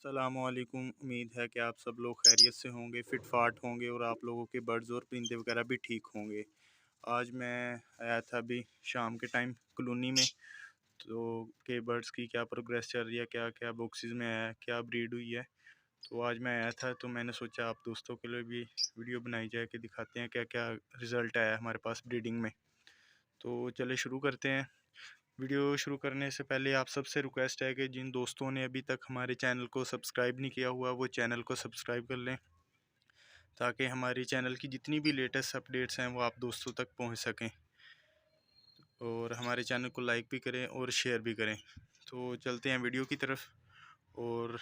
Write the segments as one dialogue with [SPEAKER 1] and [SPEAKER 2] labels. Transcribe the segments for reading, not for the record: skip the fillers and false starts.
[SPEAKER 1] अस्सलामुअलैकुम। उम्मीद है कि आप सब लोग खैरियत से होंगे, फिट फाट होंगे और आप लोगों के बर्ड्स और परिंदे वगैरह भी ठीक होंगे। आज मैं आया था अभी शाम के टाइम कॉलोनी में, तो के बर्ड्स की क्या प्रोग्रेस चल रही है, क्या क्या बॉक्सेस में है, क्या ब्रीड हुई है। तो आज मैं आया था तो मैंने सोचा आप दोस्तों के लिए भी वीडियो बनाई जाए कि दिखाते हैं क्या क्या रिज़ल्ट आया हमारे पास ब्रीडिंग में। तो चले शुरू करते हैं। वीडियो शुरू करने से पहले आप सबसे रिक्वेस्ट है कि जिन दोस्तों ने अभी तक हमारे चैनल को सब्सक्राइब नहीं किया हुआ वो चैनल को सब्सक्राइब कर लें, ताकि हमारे चैनल की जितनी भी लेटेस्ट अपडेट्स हैं वो आप दोस्तों तक पहुंच सकें, और हमारे चैनल को लाइक भी करें और शेयर भी करें। तो चलते हैं वीडियो की तरफ। और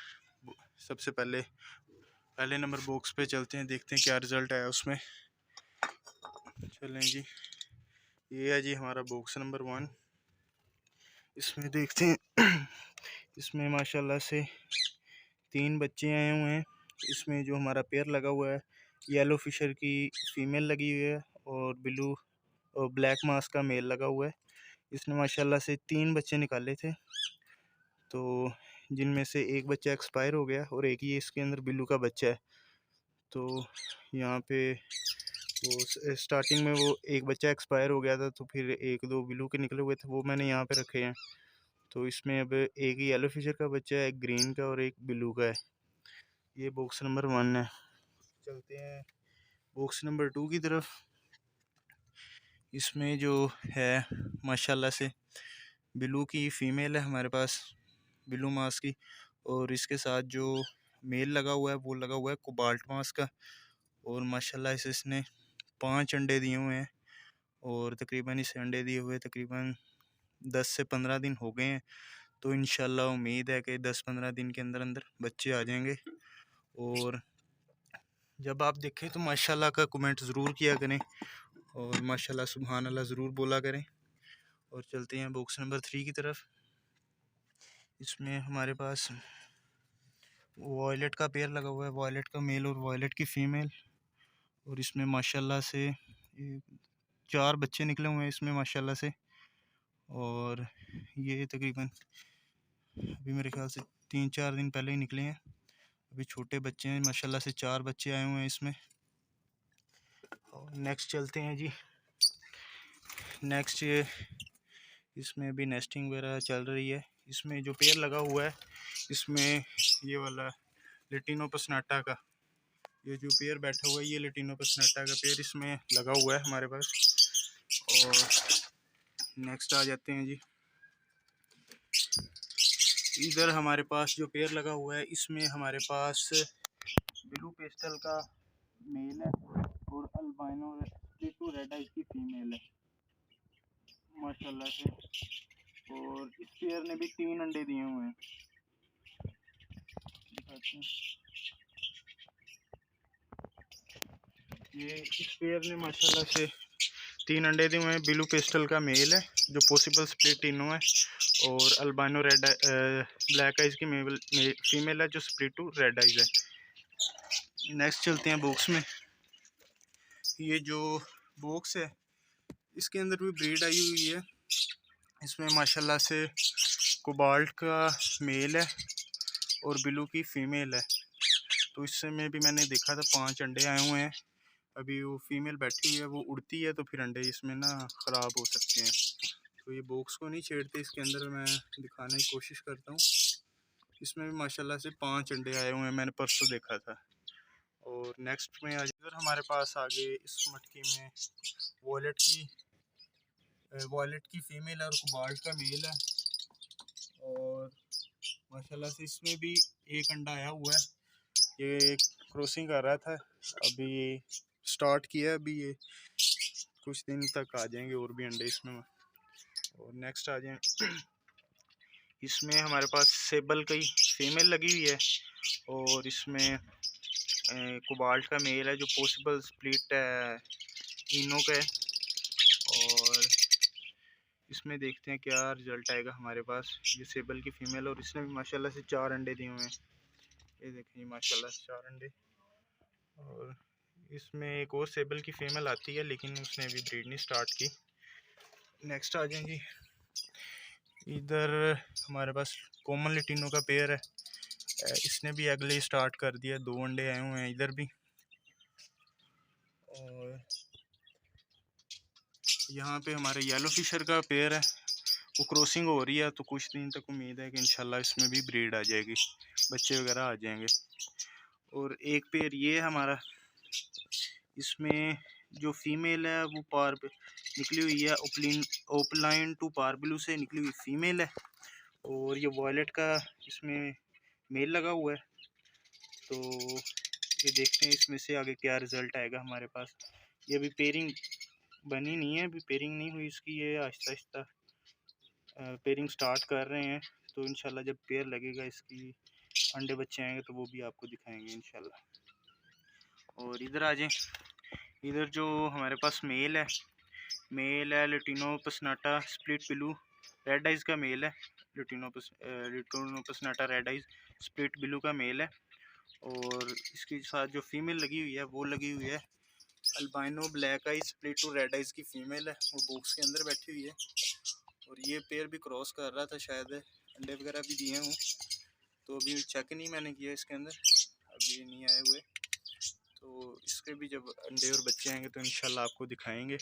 [SPEAKER 1] सबसे पहले पहले नंबर बॉक्स पे चलते हैं, देखते हैं क्या रिज़ल्ट आया उसमें। चलें जी, ये है जी हमारा बॉक्स नंबर 1। इसमें देखते हैं इसमें माशाल्लाह से 3 बच्चे आए हुए हैं। इसमें जो हमारा पेयर लगा हुआ है, येलो फिशर की फ़ीमेल लगी हुई है और ब्लू और ब्लैक मास्क का मेल लगा हुआ है। इसने माशाल्लाह से 3 बच्चे निकाले थे, तो जिनमें से एक बच्चा एक्सपायर हो गया और एक ही इसके अंदर ब्लू का बच्चा है। तो यहाँ पे वो स्टार्टिंग में वो एक बच्चा एक्सपायर हो गया था, तो फिर 1-2 ब्लू के निकले हुए थे, वो मैंने यहाँ पे रखे हैं। तो इसमें अब एक येलो फिशर का बच्चा है, एक ग्रीन का और एक ब्लू का है। ये बॉक्स नंबर 1 है। चलते हैं बॉक्स नंबर 2 की तरफ। इसमें जो है माशाल्लाह से ब्लू की फ़ीमेल है हमारे पास, ब्लू मास की, और इसके साथ जो मेल लगा हुआ है वो लगा हुआ है कोबाल्ट मास का। और माशाल्लाह से इसने 5 अंडे दिए हुए हैं, और तकरीबन इसे अंडे दिए हुए तकरीबन 10 से 15 दिन हो गए हैं। तो इंशाल्लाह उम्मीद है कि 10-15 दिन के अंदर अंदर बच्चे आ जाएंगे। और जब आप देखें तो माशाल्लाह का कमेंट ज़रूर किया करें और माशाल्लाह सुभान अल्लाह ज़रूर बोला करें। और चलते हैं बॉक्स नंबर 3 की तरफ। इसमें हमारे पास वॉयलेट का पेयर लगा हुआ है, वॉयलेट का मेल और वॉयलेट की फ़ीमेल। और इसमें माशाल्लाह से 4 बच्चे निकले हुए हैं इसमें माशाल्लाह से। और ये तकरीबन अभी मेरे ख्याल से 3-4 दिन पहले ही निकले हैं। अभी छोटे बच्चे हैं माशाल्लाह से, 4 बच्चे आए हुए हैं इसमें। और नेक्स्ट चलते हैं जी। नेक्स्ट ये इसमें भी नेस्टिंग वगैरह चल रही है। इसमें जो पेयर लगा हुआ है, इसमें ये वाला लेटिनो पसनाटा का, ये जो पेयर बैठा हुआ है ये लेटिनो पसनाटा का पेयर इसमें लगा हुआ है हमारे पास। और नेक्स्ट आ जाते हैं जी। इधर हमारे पास जो पेयर लगा हुआ है इसमें हमारे पास ब्लू पेस्टल का मेल है और अल्बाइनो स्प्लिटू रेड आइज की फीमेल है माशाल्लाह से। और इस पेयर ने भी 3 अंडे दिए हुए हैं, दिखाते हैं। ये इस पेयर ने माशाल्लाह से 3 अंडे दिए हुए हैं। ब्लू पेस्टल का मेल है जो पॉसिबल स्प्लिट इनो है, और अल्बाइनो रेड ब्लैक आइज की फीमेल है जो स्प्लिटू रेड आइज है। नेक्स्ट चलते हैं बॉक्स में। ये जो बॉक्स है इसके अंदर भी ब्रीड आई हुई है। इसमें माशाल्लाह से कोबाल्ट का मेल है और ब्लू की फ़ीमेल है। तो इसमें भी मैंने देखा था 5 अंडे आए हुए हैं। अभी वो फीमेल बैठी हुई है, वो उड़ती है तो फिर अंडे इसमें ना ख़राब हो सकते हैं। तो ये बॉक्स को नहीं छेड़ते, इसके अंदर मैं दिखाने की कोशिश करता हूँ। इसमें भी माशाल्लाह से 5 अंडे आए हुए हैं, मैंने परसों देखा था। और नेक्स्ट में आज इधर हमारे पास आगे इस मटकी में वॉयलेट की फ़ीमेल है और कोबाल्ट का मेल है। और माशाल्लाह से इसमें भी एक अंडा आया हुआ है, ये क्रॉसिंग कर रहा था, अभी स्टार्ट किया, अभी ये कुछ दिन तक आ जाएंगे और भी अंडे इसमें। और नेक्स्ट आ जाए, इसमें हमारे पास सेबल की फीमेल लगी हुई है और इसमें कोबाल्ट का मेल है जो पॉसिबल स्प्लिट इनो का है। और इसमें देखते हैं क्या रिजल्ट आएगा हमारे पास। ये सेबल की फ़ीमेल और इसने भी माशाल्लाह से 4 अंडे दिए हुए हैं, ये देखें माशाल्लाह से 4 अंडे। और इसमें एक और सेबल की फ़ीमेल आती है लेकिन उसने अभी ब्रीड नहीं स्टार्ट की। नेक्स्ट आ जाएंगी, इधर हमारे पास कॉमन लेटिनो का पेयर है इसने भी अगले स्टार्ट कर दिया, 2 अंडे आए हुए हैं इधर भी। और यहाँ पे हमारे येलो फिशर का पेयर है, वो क्रॉसिंग हो रही है, तो कुछ दिन तक उम्मीद है कि इंशाल्लाह इसमें भी ब्रीड आ जाएगी, बच्चे वगैरह आ जाएंगे। और एक पेयर ये है हमारा, इसमें जो फीमेल है वो पार निकली हुई है, ओपलाइन टू पारब्लू से निकली हुई फीमेल है, और ये वॉयलेट का इसमें मेल लगा हुआ है। तो ये देखते हैं इसमें से आगे क्या रिज़ल्ट आएगा हमारे पास। ये अभी पेयरिंग बनी नहीं है, अभी पेयरिंग नहीं हुई इसकी, ये आहिस्ता आहिस्ता पेयरिंग स्टार्ट कर रहे हैं। तो इंशाल्लाह जब पेयर लगेगा इसकी अंडे बच्चे आएंगे तो वो भी आपको दिखाएंगे इंशाल्लाह। और इधर आ जाएं, इधर जो हमारे पास मेल है लुटिनो पसनाटा स्प्लिट ब्लू रेड आइज़ का मेल है, लुटिनो पसनाटा रेड आइज़ स्प्लिट ब्लू का मेल है। और इसके साथ जो फीमेल लगी हुई है वो लगी हुई है albino black eyes split to red eyes की फीमेल है, वो बॉक्स के अंदर बैठी हुई है। और ये पेयर भी क्रॉस कर रहा था, शायद अंडे वगैरह भी दिए हूँ, तो अभी चेक नहीं मैंने किया इसके अंदर, अभी नहीं आए हुए। तो इसके भी जब अंडे और बच्चे आएंगे तो इंशाल्लाह आपको दिखाएंगे।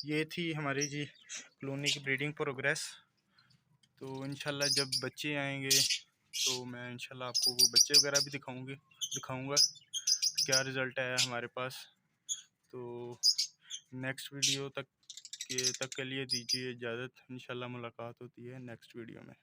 [SPEAKER 1] ये थी हमारी जी कॉलोनी की ब्रीडिंग प्रोग्रेस। तो इंशाल्लाह जब बच्चे आएंगे तो मैं इंशाल्लाह आपको वो बच्चे वगैरह भी दिखाऊंगा क्या रिज़ल्ट आया हमारे पास। तो नेक्स्ट वीडियो तक के लिए दीजिए इजाज़त, इंशाल्लाह मुलाकात होती है नेक्स्ट वीडियो में।